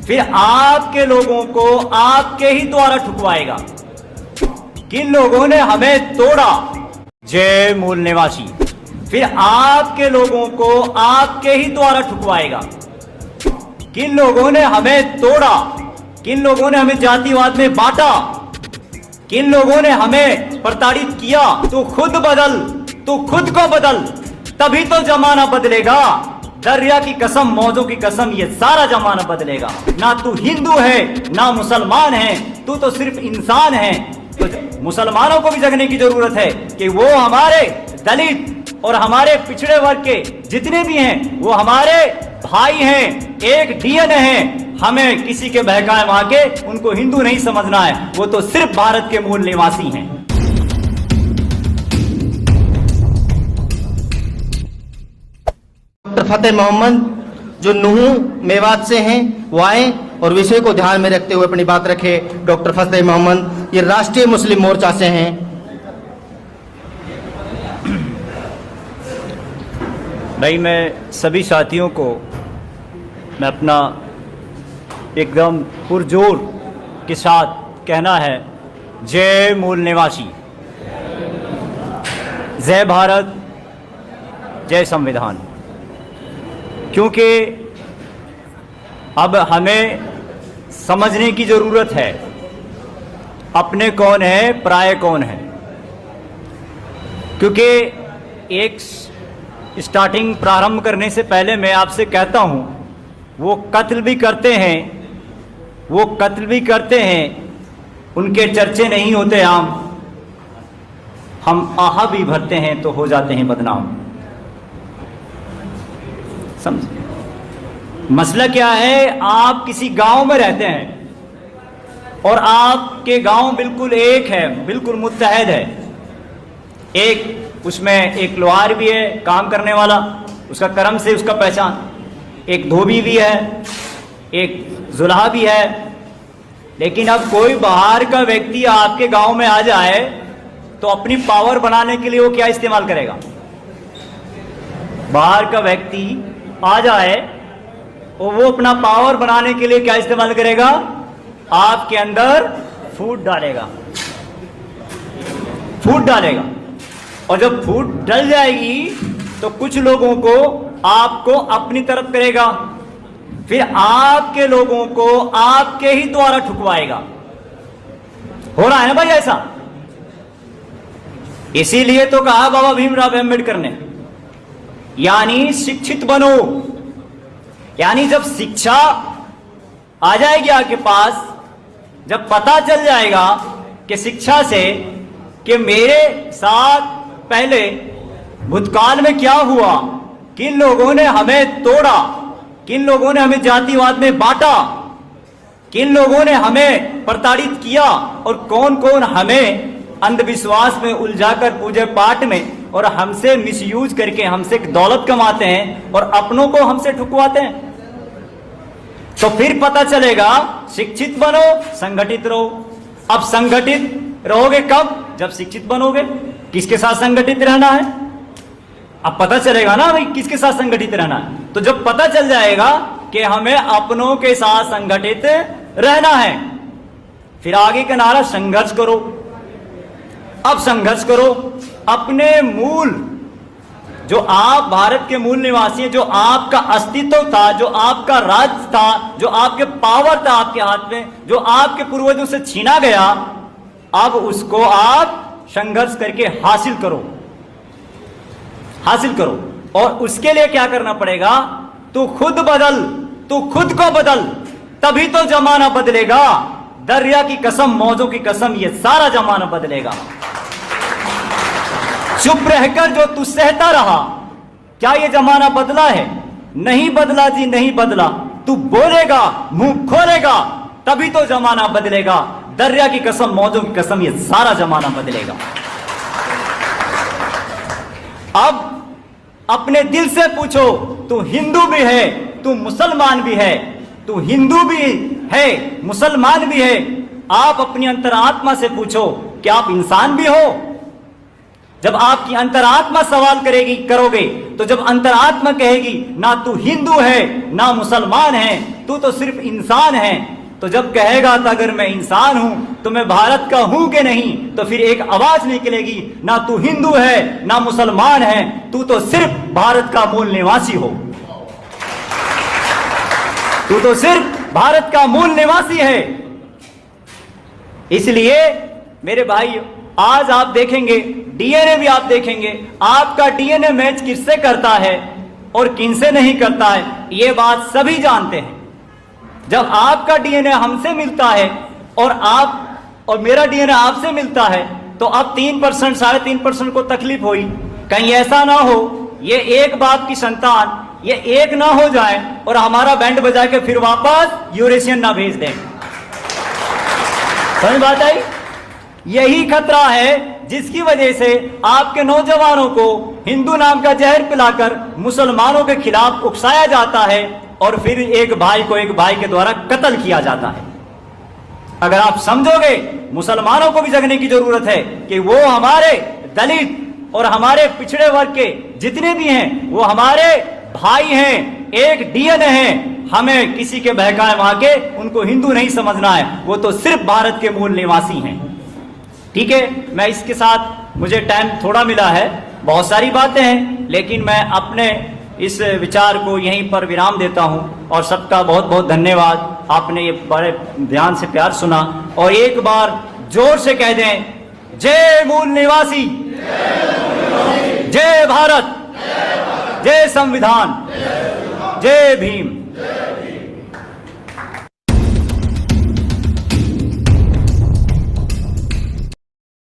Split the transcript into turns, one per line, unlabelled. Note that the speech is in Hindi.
फिर आपके लोगों को आपके ही द्वारा ठुकवाएगा। किन लोगों ने हमें तोड़ा, जय मूल निवासी, फिर आपके लोगों को आपके ही द्वारा ठुकवाएगा। किन लोगों ने हमें तोड़ा, किन लोगों ने हमें जातिवाद में बांटा, किन लोगों ने हमें प्रताड़ित किया, तू खुद बदल, तू खुद को बदल, तभी तो जमाना बदलेगा। दरिया की कसम, मौजों की कसम, ये सारा जमाना बदलेगा। ना तू हिंदू है ना मुसलमान है, तू तो सिर्फ इंसान है। तो मुसलमानों को भी जगने की जरूरत है कि वो हमारे दलित और हमारे पिछड़े वर्ग के जितने भी हैं वो हमारे भाई हैं, एक डीएनए है। हमें किसी के बहकाए वहां के उनको हिंदू नहीं समझना है, वो तो सिर्फ भारत के मूल निवासी हैं।
डॉक्टर फतेह मोहम्मद जो नूह मेवात से हैं वो आए और विषय को ध्यान में रखते हुए अपनी बात रखे। डॉक्टर फतेह मोहम्मद ये राष्ट्रीय मुस्लिम मोर्चा से हैं।
भाई मैं सभी साथियों को मैं अपना एकदम पुरजोर के साथ कहना है, जय मूल निवासी, जय भारत, जय संविधान। क्योंकि अब हमें समझने की ज़रूरत है अपने कौन है, पराये कौन है। क्योंकि एक स्टार्टिंग प्रारंभ करने से पहले मैं आपसे कहता हूँ, वो कत्ल भी करते हैं, वो कत्ल भी करते हैं, उनके चर्चे नहीं होते आम, हम आहा भी भरते हैं तो हो जाते हैं बदनाम। समझ मसला क्या है? आप किसी गांव में रहते हैं और आपके गांव बिल्कुल एक है, बिल्कुल मुत्तहद है। एक उसमें एक लोहार भी है काम करने वाला, उसका कर्म से उसका पहचान, एक धोबी भी है, एक जुल्हा भी है। लेकिन अब कोई बाहर का व्यक्ति आपके गांव में आ जाए तो अपनी पावर बनाने के लिए वो क्या इस्तेमाल करेगा? बाहर का व्यक्ति आ जाए और वो अपना पावर बनाने के लिए क्या इस्तेमाल करेगा? आपके अंदर फूट डालेगा, फूट डालेगा। और जब फूट डल जाएगी तो कुछ लोगों को आपको अपनी तरफ करेगा, फिर आपके लोगों को आपके ही द्वारा ठुकवाएगा। हो रहा है ना भाई ऐसा? इसीलिए तो कहा बाबा भीमराव अम्बेडकर ने, यानी शिक्षित बनो। यानी जब शिक्षा आ जाएगी आपके पास, जब पता चल जाएगा कि शिक्षा से कि मेरे साथ पहले भूतकाल में क्या हुआ, किन लोगों ने हमें तोड़ा, किन लोगों ने हमें जातिवाद में बांटा, किन लोगों ने हमें प्रताड़ित किया और कौन कौन हमें अंधविश्वास में उलझाकर पूजे पाठ में और हमसे मिसयूज करके हमसे दौलत कमाते हैं और अपनों को हमसे ठुकवाते हैं। तो फिर पता चलेगा शिक्षित बनो, संगठित रहो। अब संगठित रहोगे कब? जब शिक्षित बनोगे। किसके साथ संगठित रहना है? अब पता चलेगा ना भाई किसके साथ संगठित रहना है। तो जब पता चल जाएगा कि हमें अपनों के साथ संगठित रहना है, फिर आगे का नारा संघर्ष करो। अब संघर्ष करो अपने मूल, जो आप भारत के मूल निवासी हैं, जो आपका अस्तित्व था, जो आपका राज था, जो आपके पावर था आपके हाथ में, जो आपके पूर्वजों से छीना गया, अब उसको आप संघर्ष करके हासिल करो, हासिल करो। और उसके लिए क्या करना पड़ेगा? तू खुद बदल, तू खुद को बदल, तभी तो जमाना बदलेगा। दरिया की कसम, मौजों की कसम, ये सारा जमाना बदलेगा। चुप रहकर जो तू सहता रहा, क्या ये जमाना बदला है? नहीं बदला जी, नहीं बदला। तू बोलेगा, मुंह खोलेगा, तभी तो जमाना बदलेगा। दरिया की कसम, मौजों की कसम, ये सारा जमाना बदलेगा। अब अपने दिल से पूछो, तू हिंदू भी है, तू मुसलमान भी है, तू हिंदू भी है, मुसलमान भी है। आप अपनी अंतरात्मा से पूछो, क्या आप इंसान भी हो? जब आपकी अंतरात्मा सवाल करोगे, तो जब अंतरात्मा कहेगी ना तू हिंदू है ना मुसलमान है, तू तो सिर्फ इंसान है, तो जब कहेगा तो अगर मैं इंसान हूं तो मैं भारत का हूं कि नहीं, तो फिर एक आवाज निकलेगी, ना तू हिंदू है ना मुसलमान है, तू तो सिर्फ भारत का मूल निवासी हो, तू तो सिर्फ भारत का मूल निवासी है। इसलिए मेरे भाई, आज आप देखेंगे डीएनए भी आप देखेंगे, आपका डीएनए मैच किससे करता है और किनसे नहीं करता है, यह बात सभी जानते हैं। जब आपका डीएनए हमसे मिलता है और मेरा डीएनए आपसे मिलता है, तो अब 3% 3.5% को तकलीफ हुई। कहीं ऐसा ना हो ये एक बाप की संतान ये एक ना हो जाए और हमारा बैंड बजा के फिर वापस यूरेशियन ना भेज दें। समझ बात आई? यही खतरा है जिसकी वजह से आपके नौजवानों को हिंदू नाम का जहर पिलाकर मुसलमानों के खिलाफ उकसाया जाता है और फिर एक भाई को एक भाई के द्वारा कत्ल किया जाता है। अगर आप समझोगे, मुसलमानों को भी जगने की जरूरत है कि वो हमारे दलित और हमारे पिछड़े वर्ग के जितने भी हैं वो हमारे भाई हैं, एक डीएनए है। हमें किसी के बहकाए वहां के उनको हिंदू नहीं समझना है, वो तो सिर्फ भारत के मूल निवासी हैं। ठीक है, मैं इसके साथ, मुझे टाइम थोड़ा मिला है, बहुत सारी बातें हैं, लेकिन मैं अपने इस विचार को यहीं पर विराम देता हूं और सबका बहुत बहुत धन्यवाद। आपने ये बड़े ध्यान से प्यार सुना और एक बार जोर से कह दें, जय मूल निवासी, जय भारत, जय संविधान, जय भीम।